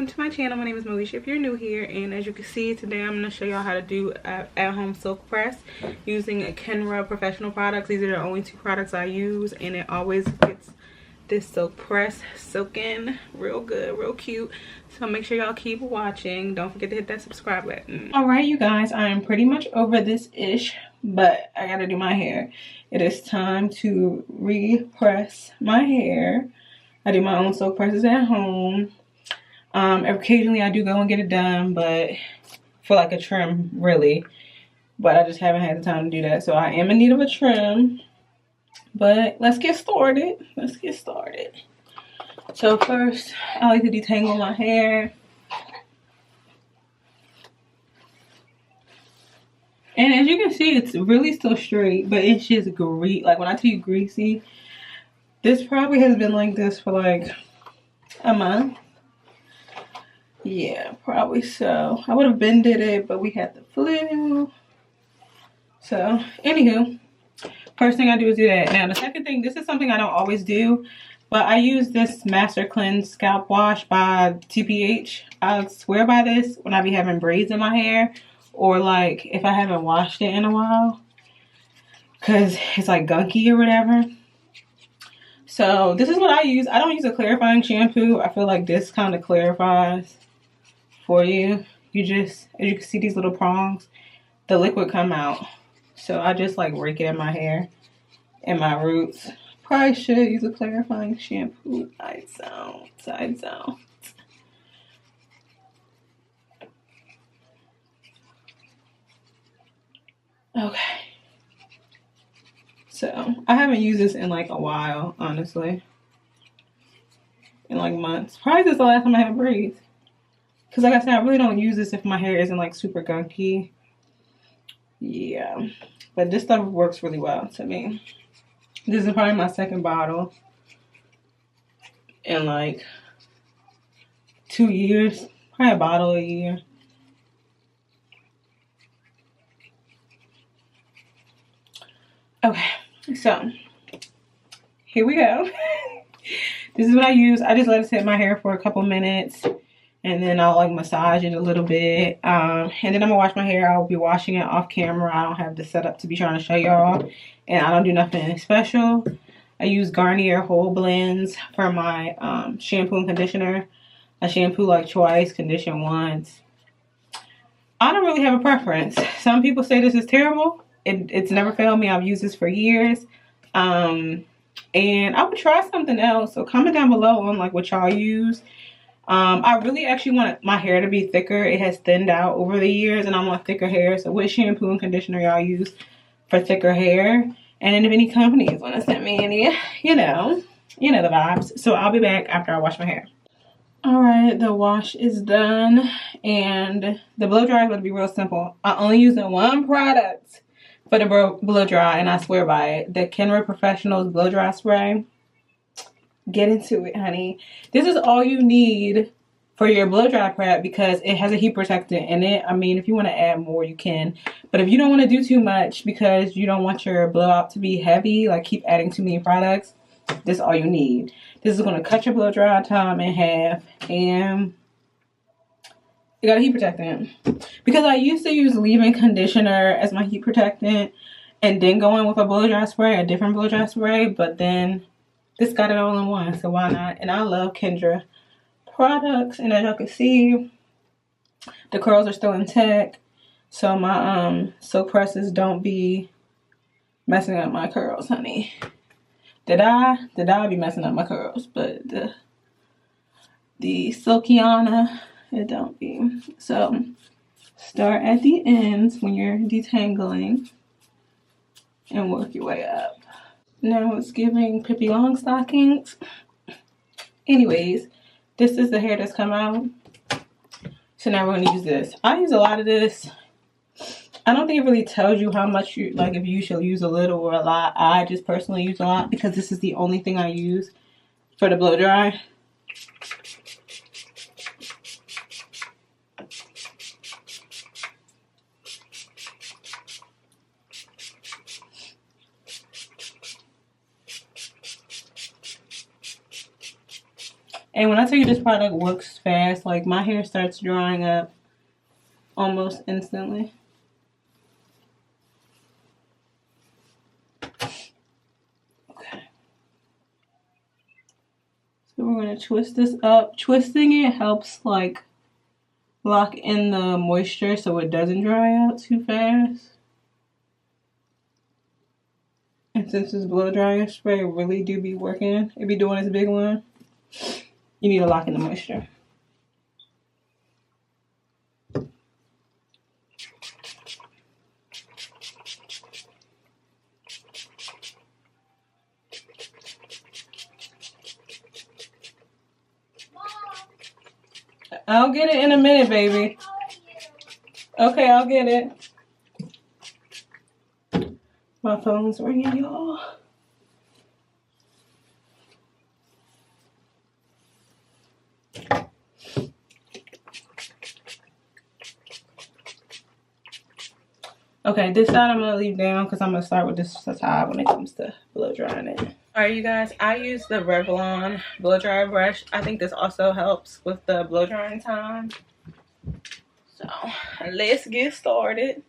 welcome to my channel. My name is Moesha if you're new here, and as you can see today I'm going to show y'all how to do at-home silk press using a Canon professional products. These are the only two products I use, and it always gets this silk press silken real good, real cute. So make sure y'all keep watching. Don't forget to hit that subscribe button. All right, you guys, I am pretty much over this ish, but I gotta do my hair. It is time to repress my hair. I do my own silk presses at home. Occasionally I do go and get it done, but for like a trim, really. But I just haven't had the time to do that. So I am in need of a trim. But let's get started. Let's get started. So first, I like to detangle my hair. And as you can see, it's really still straight, but it's just greasy. Like when I tell you greasy, this probably has been like this for like a month. Yeah, probably so. I would have been did it, but we had the flu. So, anywho, first thing I do is do that. Now, the second thing, this is something I don't always do, but I use this Master Cleanse Scalp Wash by TPH. I swear by this when I be having braids in my hair, or like if I haven't washed it in a while, because it's like gunky or whatever. So, this is what I use. I don't use a clarifying shampoo. I feel like this kind of clarifies for you. You just, as you can see these little prongs, the liquid come out. So I just like rake it in my hair and my roots. Probably should use a clarifying shampoo. Side zone. Okay. So I haven't used this in like a while, honestly. In like months. Probably since the last time I had braids. Because like I said, I really don't use this if my hair isn't like super gunky. Yeah. But this stuff works really well to me. This is probably my second bottle in like 2 years. Probably a bottle a year. Okay. So, here we go. This is what I use. I just let it sit in my hair for a couple minutes. And then I'll like massage it a little bit. And then I'm gonna wash my hair. I'll be washing it off camera. I don't have the setup to be trying to show y'all. And I don't do nothing special. I use Garnier Whole Blends for my shampoo and conditioner. I shampoo like twice, condition once. I don't really have a preference. Some people say this is terrible. It's never failed me. I've used this for years. And I would try something else. So comment down below on like what y'all use. I really actually want my hair to be thicker. It has thinned out over the years and I want thicker hair. So what shampoo and conditioner y'all use for thicker hair? And then if any companies want to send me any, you know the vibes. So I'll be back after I wash my hair. All right, the wash is done and the blow dry is going to be real simple. I'm only using one product for the blow dry and I swear by it. The Canon Professionals Blow Dry Spray. Get into it, honey. This is all you need for your blow dry prep because it has a heat protectant in it. I mean, if you want to add more, you can. But if you don't want to do too much because you don't want your blowout to be heavy, like keep adding too many products, this is all you need. This is going to cut your blow dry time in half. And it got a heat protectant. Because I used to use leave-in conditioner as my heat protectant and then go in with a blow dry spray, a different blow dry spray. But then this got it all in one, so why not? And I love Kendra products, and as y'all can see, the curls are still intact, so my silk presses don't be messing up my curls, honey. Did I be messing up my curls? But the Silkiana, it don't be. So start at the ends when you're detangling, and work your way up. Now it's giving Pippi Longstockings. Anyways, this is the hair that's come out. So now we're going to use this. I use a lot of this. I don't think it really tells you how much you, like if you should use a little or a lot. I just personally use a lot because this is the only thing I use for the blow dry. And when I tell you this product works fast, like my hair starts drying up almost instantly. Okay. So we're gonna twist this up. Twisting it helps like lock in the moisture so it doesn't dry out too fast. And since this blow dryer spray really do be working, it be doing this big one, you need to lock in the moisture. I'll get it in a minute, baby. Okay, I'll get it. My phone's ringing, y'all. Okay, this side I'm gonna leave down because I'm gonna start with this side when it comes to blow drying it. Alright, you guys, I use the Revlon blow dryer brush. I think this also helps with the blow drying time. So let's get started.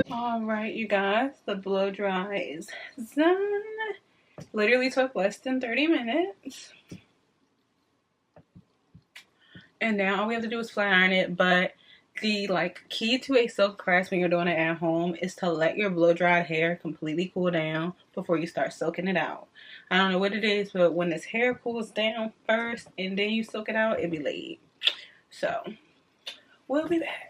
Alright, you guys, the blow dry is done. Literally took less than 30 minutes. And now all we have to do is flat iron it, but the key to a silk press when you're doing it at home is to let your blow dried hair completely cool down before you start soaking it out. I don't know what it is, but when this hair cools down first and then you soak it out, it'll be laid. So we'll be back.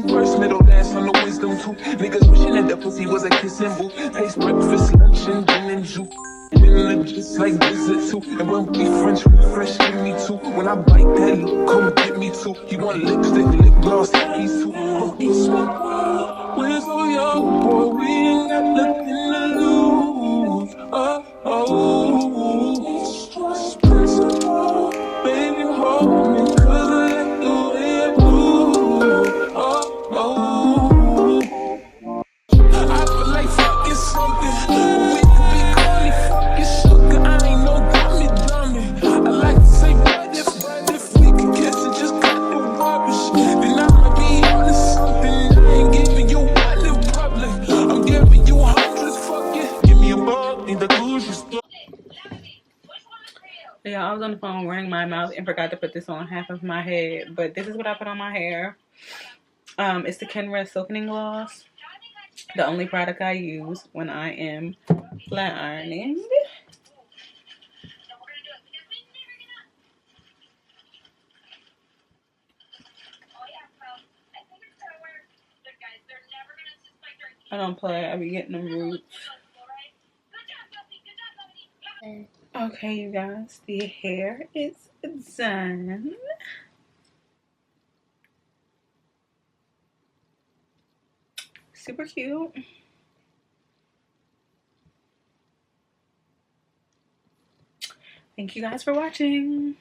First middle dance on the wisdom too. Niggas wishing that the pussy was a kissing booth. Taste breakfast, lunch, and gin and juice. Dinner just like visit too. And when we French refresh, give me two. When I bite that look, come get me too. He want lipstick, lip gloss, he's too. We're so young, boy, we ain't got nothing to lose. Principle, baby, hold me, 'cause I like the way I move. I feel like fucking something. We could be corny, fucking sugar. I ain't no dummy. I like to say, but if we could kiss and just cut the rubbish, then I might be onto something. I ain't giving you one in public. I'm giving you hundreds, fuck it. Give me a bug, need the clues you stole. Yeah, I was on the phone wearing my mouth and forgot to put this on half of my head, but this is what I put on my hair. It's the Canon Silkening Gloss. The only product I use when I am flat ironing. I don't play. I be getting them roots. Okay, Okay, you guys, the hair is done. Super cute. Thank you guys for watching.